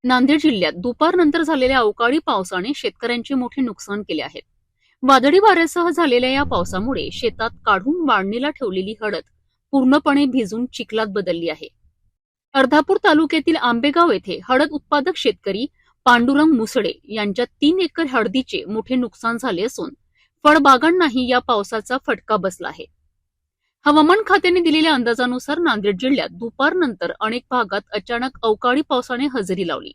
नांदेड जिल्ह्यात दुपारनंतर झालेल्या अवकाळी पावसाने शेतकऱ्यांचे मोठे नुकसान केले आहे. वादळी वाऱ्यासह झालेल्या या पावसामुळे शेतात काढून वाढणीला ठेवलेली हळद पूर्णपणे भिजून चिखलात बदलली आहे. अर्धापूर तालुक्यातील आंबेगाव येथे हळद उत्पादक शेतकरी पांडुरंग मुसळे यांच्या 3 एकर हळदीचे मोठे नुकसान झाले असून फळबागांनाही या पावसाचा फटका बसला आहे. हवामान खात्याने दिलेल्या अंदाजानुसार नांदेड जिल्ह्यात दुपारनंतर अनेक भागात अचानक अवकाळी पावसाने हजेरी लावली.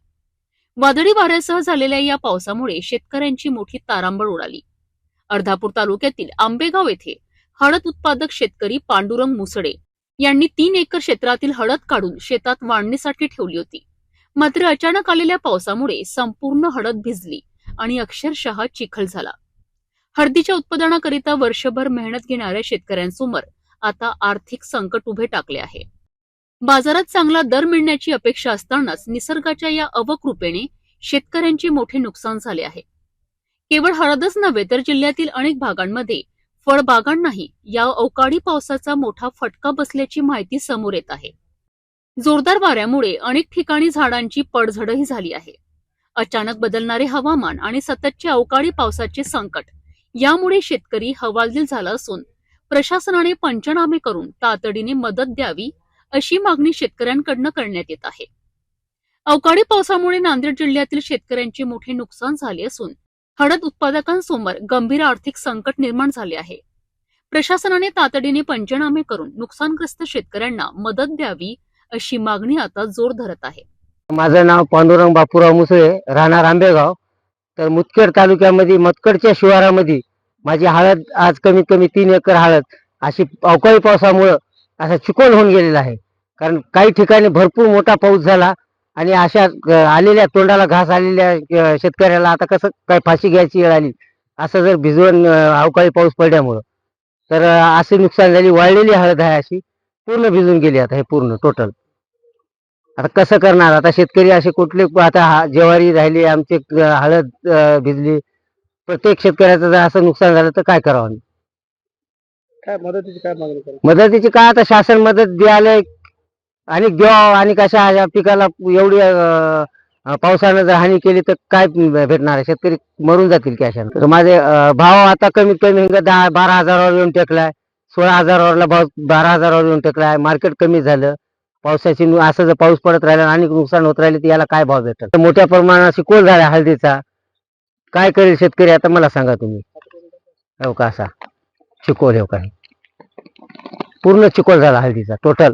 वादळी वाऱ्यासह झालेल्या या पावसामुळे शेतकऱ्यांची मोठी तारांबळ उडाली. अर्धापूर तालुक्यातील आंबेगाव येथे हळद उत्पादक शेतकरी पांडुरंग मुसळे यांनी 3 एकर क्षेत्रातील हळद काढून शेतात वाढणीसाठी ठेवली होती. मात्र अचानक आलेल्या पावसामुळे संपूर्ण हळद भिजली आणि अक्षरशः चिखल झाला. हळदीच्या उत्पादनाकरिता वर्षभर मेहनत घेणाऱ्या शेतकऱ्यांसमोर आता आर्थिक संकट उभे टाकले आहे. बाजारात चांगला दर मिळण्याची अपेक्षा असतानाच निसर्गाच्या या अवकृपेने शेतकऱ्यांचे मोठे नुकसान झाले आहे. केवळ हळदच नव्हे तर जिल्ह्यातील अनेक भागांमध्ये फळबागांनाही या अवकाळी पावसाचा मोठा फटका बसल्याची माहिती समोर येत आहे. जोरदार वाऱ्यामुळे अनेक ठिकाणी झाडांची पडझडही झाली आहे. अचानक बदलणारे हवामान आणि सततच्या अवकाळी पावसाचे संकट यामुळे शेतकरी हवालदिल झाला असून प्रशासनाने पंचनामे करून तातडीने मदत द्यावी अशी मागणी शेतकऱ्यांकडून करण्यात येत आहे. अवकाळी पावसामुळे नांदेड जिल्ह्यातील शेतकऱ्यांचे मोठे नुकसान झाले असून हळद उत्पादकांसमोर गंभीर आर्थिक संकट निर्माण झाले आहे. प्रशासनाने तातडीने पंचनामे करून नुकसानग्रस्त शेतकऱ्यांना मदत द्यावी अशी मागणी आता जोर धरत आहे. माझं नाव पांडुरंग बापूराव मुसळे, राहणार आंबेगाव. तर मुदखेड तालुक्यामध्ये मतकडच्या शिवारामध्ये माझी हळद आज कमीत कमी 3 एकर हळद अशी अवकाळी पावसामुळे असा चिखल होऊन गेलेला आहे. कारण काही ठिकाणी भरपूर मोठा पाऊस झाला आणि अशा आलेल्या तोंडाला घास आलेल्या शेतकऱ्याला आता कसं काय फाशी घ्यायची वेळ आली असं जर भिजवून अवकाळी पाऊस पडल्यामुळं तर असे नुकसान झाली. वाळलेली हळद आहे अशी पूर्ण भिजून गेली. आता हे पूर्ण टोटल आता कसं करणार? आता शेतकरी असे कुठले आता ज्वारी राहिली, आमचे हळद भिजली. प्रत्येक शेतकऱ्याचं जर असं नुकसान झालं तर काय करावं? काय मदतीची काय मागणी करा? मदतीची काय आता शासन मदत द्यायला आणि द्यावं आणि कशा या पिकाला एवढी पावसानं जर हानी केली तर काय भेटणार आहे? शेतकरी मरून जातील की अशानं. तर माझे भाव आता कमीत कमी 10-12 हजारावर येऊन टेकलाय. 16 हजारावरला भाव 12 हजारावर येऊन टेकलाय. मार्केट कमी झालं. पावसाची असं जर पाऊस पडत राहिला आणि नुकसान होत राहिले तर याला काय भाव भेटत? मोठ्या प्रमाणात चिखल झाला हळदीचा. काय करेल शेतकरी आता मला सांगा तुम्ही. हो का असा चिखल हो का? पूर्ण चिखल झाला हळदीचा टोटल.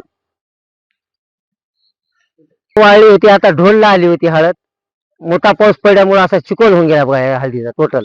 वाळली होती, आता ढोलला आली होती हळद. मोठा पाऊस पडल्यामुळे असा चिखल होऊन गेला बघा हळदीचा टोटल.